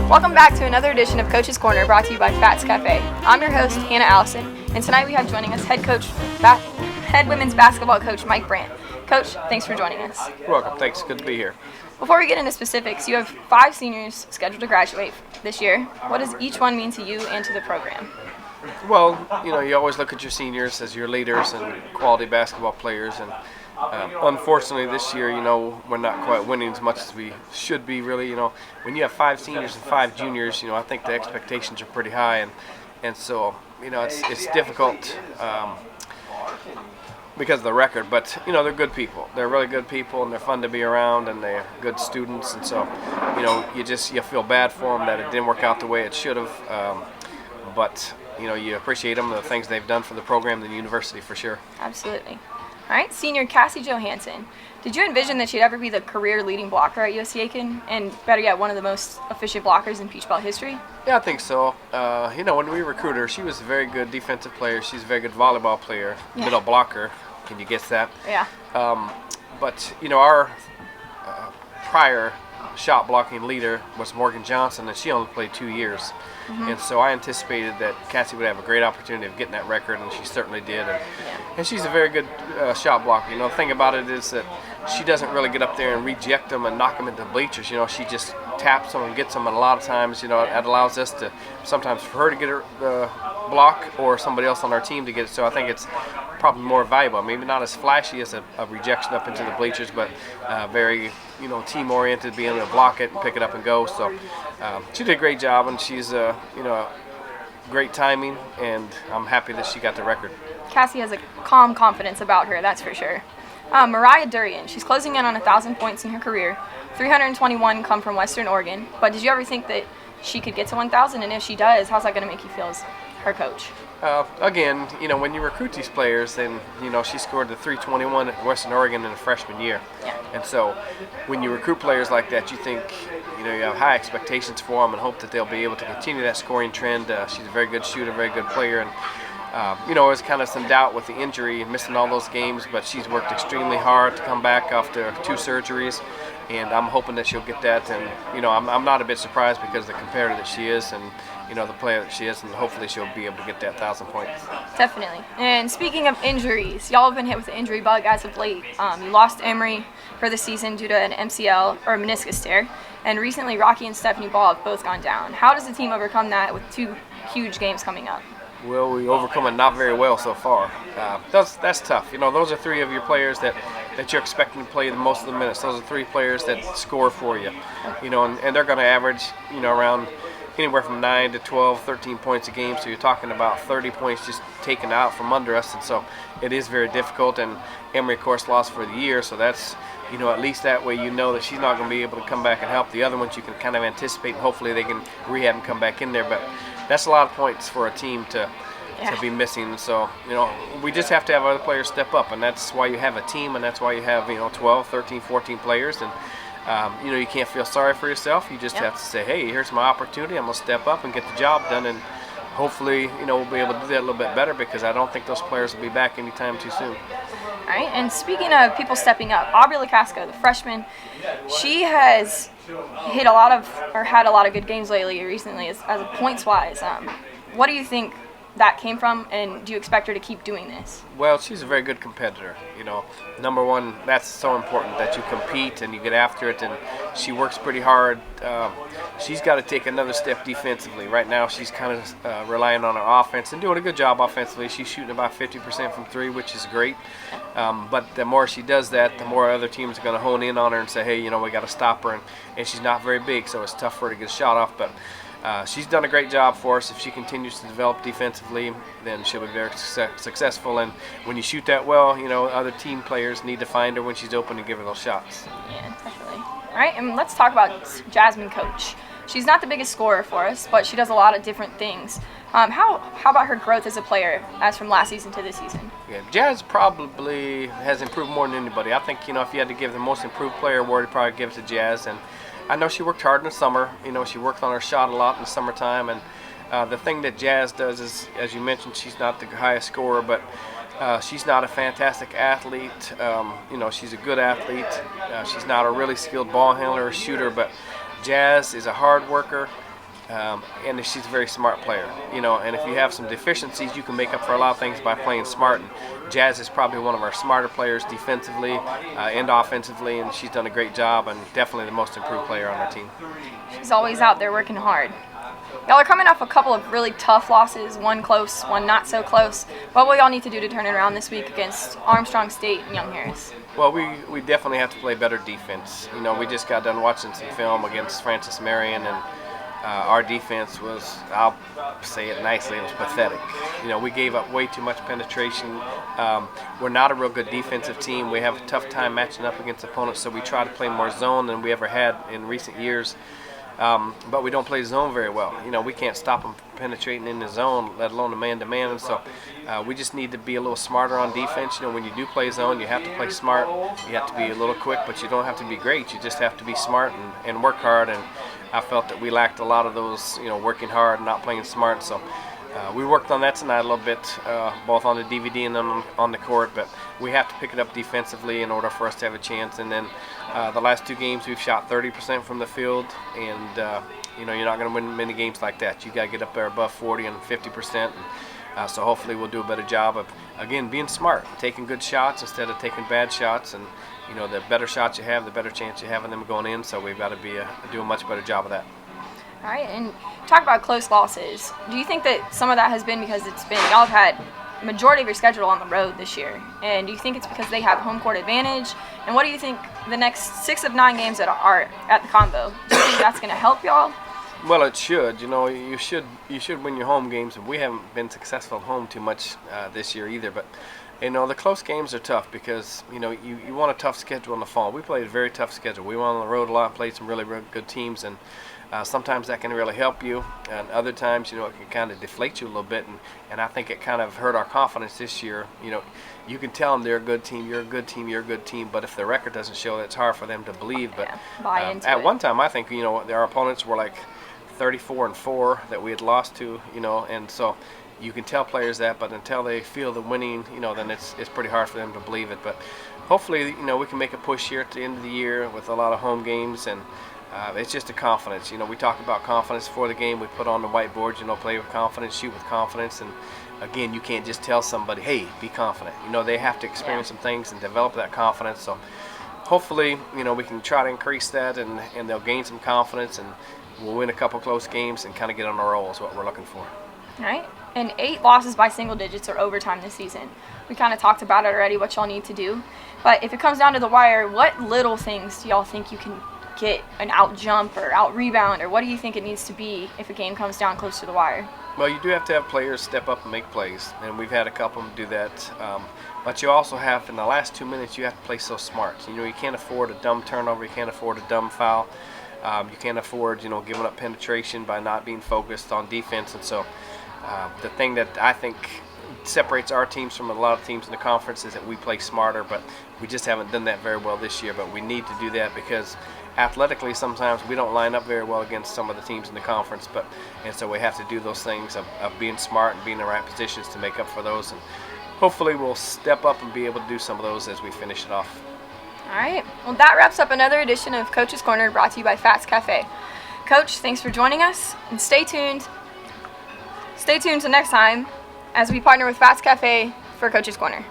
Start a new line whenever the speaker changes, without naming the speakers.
Welcome back to another edition of Coach's Corner, brought to you by Fats Cafe. I'm your host, Hannah Allison, and tonight we have joining us head women's basketball coach Mike Brandt. Coach, thanks for joining us.
You're welcome. Thanks. Good to be here.
Before we get into specifics, you have 5 seniors scheduled to graduate this year. What does each one mean to you and to the program?
Well, you always look at your seniors as your leaders and quality basketball players, and unfortunately this year, we're not quite winning as much as we should be. Really, when you have 5 seniors and 5 juniors, I think the expectations are pretty high, and so it's difficult because of the record. But they're good people. They're really good people, and they're fun to be around, and they're good students, and so you feel bad for them that it didn't work out the way it should have. But you appreciate them, the things they've done for the program and the university for sure.
Absolutely. All right, senior Cassie Johansson. Did you envision that she'd ever be the career leading blocker at USC Aiken, and better yet, one of the most efficient blockers in Peach Belt history?
Yeah, I think so. When we recruited her, she was a very good defensive player. She's a very good volleyball player, middle blocker. Can you guess that?
Yeah.
But our prior shot blocking leader was Morgan Johnson, and she only played 2 years. And so I anticipated that Cassie would have a great opportunity of getting that record, and she certainly did. And she's a very good shot blocker. The thing about it is that she doesn't really get up there and reject them and knock them into the bleachers. She just taps them and gets them, and a lot of times, that allows us to, sometimes for her to get the block or somebody else on our team to get it. So I think it's probably more valuable. Maybe not as flashy as a rejection up into the bleachers, but very, team-oriented, being able to block it and pick it up and go. So she did a great job, and she's, great timing, and I'm happy that she got the record.
Cassie has a calm confidence about her, that's for sure. Mariah Durian, she's closing in on 1,000 points in her career. 321 come from Western Oregon. But did you ever think that she could get to 1,000? And if she does, how's that going to make you feel as her coach?
Again, when you recruit these players, then, she scored the 321 at Western Oregon in her freshman year.
Yeah.
And so when you recruit players like that, you think, you have high expectations for them and hope that they'll be able to continue that scoring trend. She's a very good shooter, very good player. And there was kind of some doubt with the injury and missing all those games, but she's worked extremely hard to come back after 2 surgeries, and I'm hoping that she'll get that. And I'm not a bit surprised because of the competitor that she is, and the player that she is, and hopefully she'll be able to get that 1,000 points.
Definitely. And speaking of injuries, y'all have been hit with the injury bug as of late. You lost Emery for the season due to an MCL or a meniscus tear, and recently Rocky and Stephanie Ball have both gone down. How does the team overcome that with 2 huge games coming up?
Well, we overcome it not very well so far. That's tough. Those are 3 of your players that you're expecting to play the most of the minutes. Those are 3 players that score for you. And they're going to average, around anywhere from 9 to 12, 13 points a game. So you're talking about 30 points just taken out from under us. And so it is very difficult. And Emery, of course, lost for the year. So that's, at least that way that she's not going to be able to come back and help. The other ones you can kind of anticipate, and hopefully they can rehab and come back in there. But that's a lot of points for a team to be missing. So, we just have to have other players step up, and that's why you have a team, and that's why you have, 12, 13, 14 players. And, you can't feel sorry for yourself. You just have to say, hey, here's my opportunity. I'm going to step up and get the job done. And hopefully, we'll be able to do that a little bit better, because I don't think those players will be back anytime too soon.
All right, and speaking of people stepping up, Aubrey Lee Kraska, the freshman, she has had a lot of good games recently as points-wise. What do you think that came from, and do you expect her to keep doing this?
Well, she's a very good competitor. Number one, that's so important, that you compete and you get after it, and she works pretty hard. She's got to take another step defensively. Right now, she's kind of relying on her offense and doing a good job offensively. She's shooting about 50% from 3, which is great. But the more she does that, the more other teams are going to hone in on her and say, hey, we got to stop her. And she's not very big, so it's tough for her to get a shot off. But she's done a great job for us. If she continues to develop defensively, then she'll be very successful. And when you shoot that well, other team players need to find her when she's open and give her those shots.
Yeah, definitely. All right, and let's talk about Jasmine Coach. She's not the biggest scorer for us, but she does a lot of different things. How about her growth as a player, as from last season to this season?
Yeah, Jazz probably has improved more than anybody. I think, if you had to give the most improved player award, you'd probably give it to Jazz. And I know she worked hard in the summer. She worked on her shot a lot in the summertime. And the thing that Jazz does is, as you mentioned, she's not the highest scorer, but she's not a fantastic athlete. She's a good athlete. She's not a really skilled ball handler or shooter, but Jazz is a hard worker. and she's a very smart player. And if you have some deficiencies, you can make up for a lot of things by playing smart. And Jazz is probably one of our smarter players defensively and offensively, and she's done a great job and definitely the most improved player on our team.
She's always out there working hard. Y'all are coming off a couple of really tough losses, one close, one not so close. What will y'all need to do to turn it around this week against Armstrong State and Young Harris?
Well, we definitely have to play better defense. We just got done watching some film against Francis Marion, and our defense was, I'll say it nicely, it was pathetic. We gave up way too much penetration. We're not a real good defensive team. We have a tough time matching up against opponents, so we try to play more zone than we ever had in recent years. But we don't play zone very well. We can't stop them penetrating in the zone, let alone the man-to-man. And so we just need to be a little smarter on defense. When you do play zone, you have to play smart. You have to be a little quick, but you don't have to be great. You just have to be smart and work hard. And I felt that we lacked a lot of those, working hard and not playing smart. So we worked on that tonight a little bit, both on the DVD and on the court. But we have to pick it up defensively in order for us to have a chance. And then the last two games, we've shot 30% from the field, and you're not going to win many games like that. You got to get up there above 40 and 50%. And, so hopefully we'll do a better job of, again, being smart, taking good shots instead of taking bad shots. And the better shots you have, the better chance you have of them going in. So we've got to do a much better job of that.
All right, and talk about close losses. Do you think that some of that has been because y'all have had majority of your schedule on the road this year, and do you think it's because they have home court advantage? And what do you think the next 6 of 9 games that are at the Combo? Do you think that's going to help y'all?
Well, it should. You should win your home games, and we haven't been successful at home too much this year either. But the close games are tough because you want a tough schedule in the fall. We played a very tough schedule. We went on the road a lot, played some really, really good teams, and sometimes that can really help you, and other times it can kind of deflate you a little bit, and I think it kind of hurt our confidence this year. You can tell them they're a good team, you're a good team, you're a good team, but if their record doesn't show, it's hard for them to believe. But
buy into
at
it.
one time, I think our opponents were like 34-4 that we had lost to, and so you can tell players that, but until they feel the winning, then it's pretty hard for them to believe it. But hopefully, we can make a push here at the end of the year with a lot of home games, and it's just a confidence. We talk about confidence before the game. We put on the whiteboard, play with confidence, shoot with confidence. And again, you can't just tell somebody, hey, be confident. They have to experience some things and develop that confidence. So hopefully, we can try to increase that, and they'll gain some confidence, and we'll win a couple close games and kind of get on a roll is what we're looking for.
All right. And 8 losses by single digits or overtime this season. We kind of talked about it already, what y'all need to do. But if it comes down to the wire, what little things do y'all think you can get an out jump or out rebound, or what do you think it needs to be if a game comes down close to the wire?
Well, you do have to have players step up and make plays, and we've had a couple of them do that. But you also have, in the last 2 minutes, you have to play so smart. You can't afford a dumb turnover. You can't afford a dumb foul. You can't afford, giving up penetration by not being focused on defense. And so the thing that I think separates our teams from a lot of teams in the conference is that we play smarter, but we just haven't done that very well this year. But we need to do that because athletically sometimes we don't line up very well against some of the teams in the conference, and so we have to do those things of being smart and being in the right positions to make up for those, and hopefully we'll step up and be able to do some of those as we finish it off.
All right, well, that wraps up another edition of Coach's Corner, brought to you by Fats Cafe. Coach, thanks for joining us, and stay tuned to next time as we partner with Fats Cafe for Coach's Corner.